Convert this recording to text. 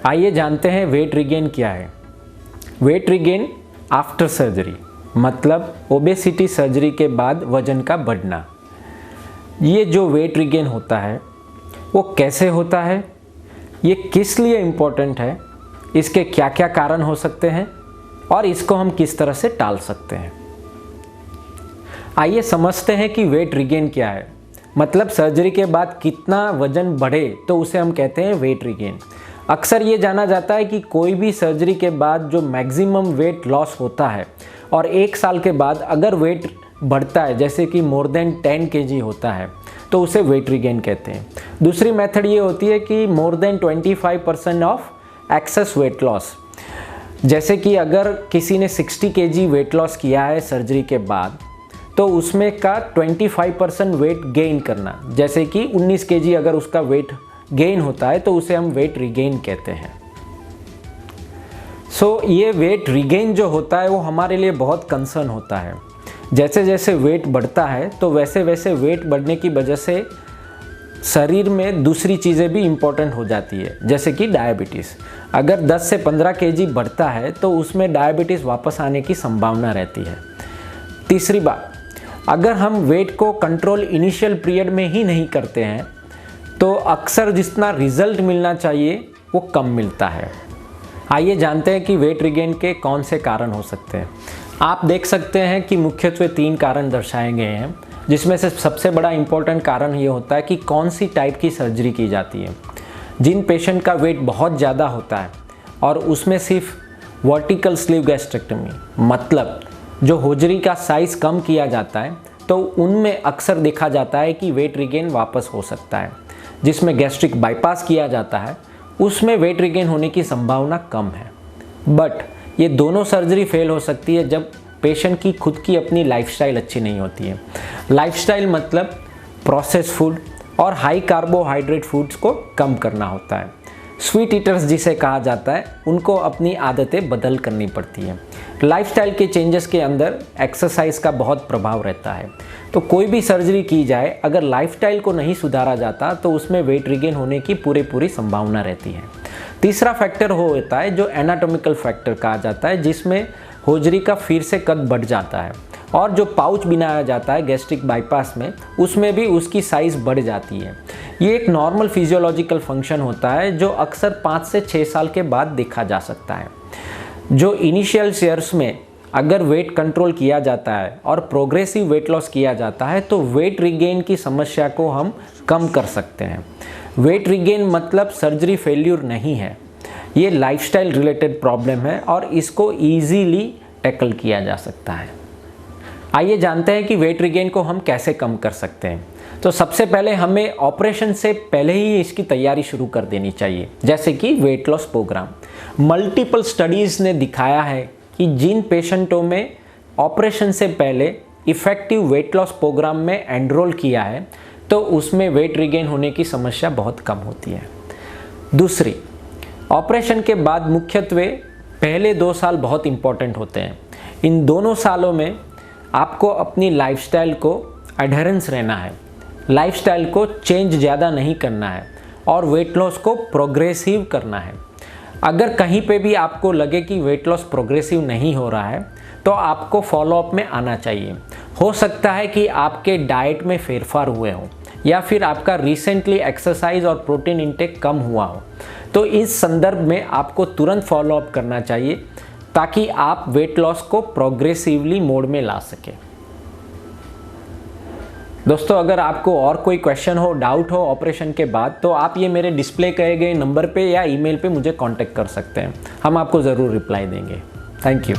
आइए जानते हैं वेट रिगेन क्या है। वेट रिगेन आफ्टर सर्जरी मतलब ओबेसिटी सर्जरी के बाद वजन का बढ़ना। ये जो वेट रिगेन होता है वो कैसे होता है, ये किस लिए इम्पोर्टेंट है, इसके क्या क्या कारण हो सकते हैं और इसको हम किस तरह से टाल सकते हैं। आइए समझते हैं कि वेट रिगेन क्या है। मतलब सर्जरी के बाद कितना वजन बढ़े तो उसे हम कहते हैं वेट रिगेन। अक्सर ये जाना जाता है कि कोई भी सर्जरी के बाद जो मैक्सिमम वेट लॉस होता है और 1 साल के बाद अगर वेट बढ़ता है जैसे कि मोर देन 10 kg होता है तो उसे वेट रिगेन कहते हैं। दूसरी मेथड ये होती है कि more than 25% of access weight loss, जैसे कि अगर किसी ने 60 kg वेट लॉस किया है सर्जरी के बाद तो उसमें का 25% वेट गेन करना, जैसे कि 19 kg अगर उसका वेट गेन होता है तो उसे हम वेट रिगेन कहते हैं। ये वेट रिगेन जो होता है वो हमारे लिए बहुत कंसर्न होता है। जैसे जैसे वेट बढ़ता है तो वैसे वैसे वेट बढ़ने की वजह से शरीर में दूसरी चीज़ें भी इम्पोर्टेंट हो जाती है, जैसे कि डायबिटीज़। अगर 10 से 15 kg बढ़ता है तो उसमें डायबिटीज़ वापस आने की संभावना रहती है। तीसरी बात, अगर हम वेट को कंट्रोल इनिशियल पीरियड में ही नहीं करते हैं तो अक्सर जितना रिजल्ट मिलना चाहिए वो कम मिलता है। आइए जानते हैं कि वेट रिगेन के कौन से कारण हो सकते हैं। आप देख सकते हैं कि मुख्यत्वे 3 कारण दर्शाए गए हैं, जिसमें से सबसे बड़ा इम्पोर्टेंट कारण ये होता है कि कौन सी टाइप की सर्जरी की जाती है। जिन पेशेंट का वेट बहुत ज़्यादा होता है और उसमें सिर्फ वर्टिकल स्लीव गैस्ट्रेक्टमी मतलब जो होजरी का साइज़ कम किया जाता है तो उनमें अक्सर देखा जाता है कि वेट रिगेन वापस हो सकता है। जिसमें गैस्ट्रिक बाईपास किया जाता है उसमें वेट रिगेन होने की संभावना कम है। बट ये दोनों सर्जरी फेल हो सकती है जब पेशेंट की खुद की अपनी लाइफस्टाइल अच्छी नहीं होती है। लाइफस्टाइल मतलब प्रोसेस फूड और हाई कार्बोहाइड्रेट फूड्स को कम करना होता है। स्वीट ईटर्स जिसे कहा जाता है उनको अपनी आदतें बदल करनी पड़ती है। लाइफस्टाइल के चेंजेस के अंदर एक्सरसाइज का बहुत प्रभाव रहता है। तो कोई भी सर्जरी की जाए अगर लाइफस्टाइल को नहीं सुधारा जाता तो उसमें वेट रिगेन होने की पूरी संभावना रहती है। तीसरा फैक्टर होता है जो एनाटॉमिकल फैक्टर कहा जाता है, जिसमें होजरी का फिर से कद बढ़ जाता है और जो पाउच बनाया जाता है गैस्ट्रिक बाईपास में उसमें भी उसकी साइज़ बढ़ जाती है। ये एक नॉर्मल फिजियोलॉजिकल फंक्शन होता है जो अक्सर 5 से 6 साल के बाद देखा जा सकता है। जो इनिशियल ईयर्स में अगर वेट कंट्रोल किया जाता है और प्रोग्रेसिव वेट लॉस किया जाता है तो वेट रिगेन की समस्या को हम कम कर सकते हैं। वेट रिगेन मतलब सर्जरी फेल्यूर नहीं है, ये लाइफस्टाइल रिलेटेड प्रॉब्लम है और इसको ईजीली टैकल किया जा सकता है। आइए जानते हैं कि वेट रिगेन को हम कैसे कम कर सकते हैं। तो सबसे पहले हमें ऑपरेशन से पहले ही इसकी तैयारी शुरू कर देनी चाहिए, जैसे कि weight loss programme. Multiple studies ने दिखाया है कि जिन पेशेंटों में ऑपरेशन से पहले इफ़ेक्टिव वेट लॉस प्रोग्राम में एनरोल किया है तो उसमें वेट रिगेन होने की समस्या बहुत कम होती है। दूसरी, ऑपरेशन के बाद मुख्यत्वे पहले 2 साल बहुत इम्पॉर्टेंट होते हैं। इन दोनों सालों में आपको अपनी लाइफस्टाइल को एडहेरेंस रहना है, लाइफस्टाइल को चेंज ज़्यादा नहीं करना है और वेट लॉस को प्रोग्रेसिव करना है। अगर कहीं पे भी आपको लगे कि वेट लॉस प्रोग्रेसिव नहीं हो रहा है तो आपको फॉलोअप में आना चाहिए। हो सकता है कि आपके डाइट में फेरफार हुए हो या फिर आपका रिसेंटली एक्सरसाइज और प्रोटीन इंटेक कम हुआ हो, तो इस संदर्भ में आपको तुरंत फॉलोअप करना चाहिए ताकि आप वेट लॉस को प्रोग्रेसिवली मोड में ला सकें। दोस्तों, अगर आपको और कोई क्वेश्चन हो, डाउट हो ऑपरेशन के बाद तो आप ये मेरे डिस्प्ले किए गए नंबर पे या ईमेल पे मुझे कांटेक्ट कर सकते हैं। हम आपको ज़रूर रिप्लाई देंगे। Thank you.